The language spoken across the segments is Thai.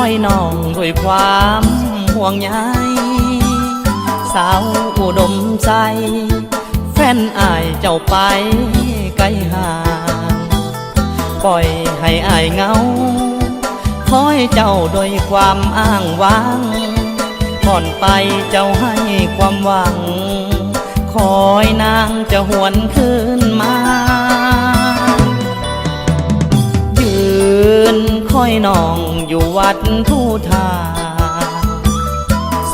อยน้องด้วยความห่วงใยสาวอุดมใจแฟนอายเจ้าไปไกลห่างปล่อยให้อายเหงาคอยเจ้าด้วยความอ้างว้างก่อนไปเจ้าให้ความหวังคอยนางจะหวนคืนมายืนคอยน้องอยู่วัดทุ่ทา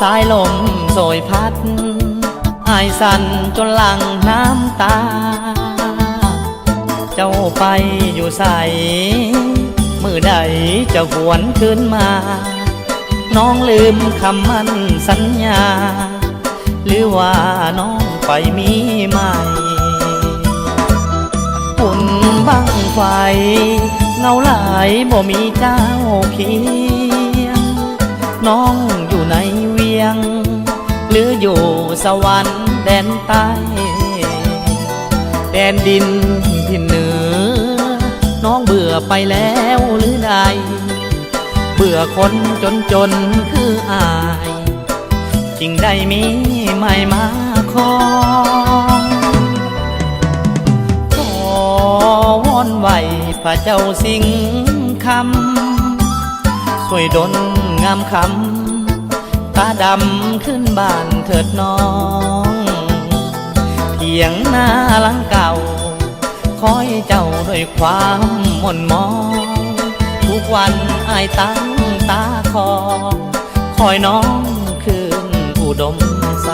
สายลมโสยพัดอายสั่นจนหลั่งน้ำตาเจ้าไปอยู่ใสมือใดจะหวนคืนมาน้องลืมคำมั่นสัญญาหรือว่าน้องไปมีใหม่ปุ่นบังไฟเงาหลายบ่มีเจ้าเคียงน้องอยู่ในเวียงหรืออยู่สวรรค์แดนใต้แดนดินที่เหนือน้องเบื่อไปแล้วหรือใดเบื่อคนจนคืออายจึงได้มีใหม่มาขอวอนไหวพระเจ้าสิงคำช่วยดลงามคำตาดำขึ้นบ้านเถิดน้องเพียงหน้าหลังเก่าคอยเจ้าด้วยความหม่นมองทุกวันอายตั้งตาคอยน้องคืนอุดมใส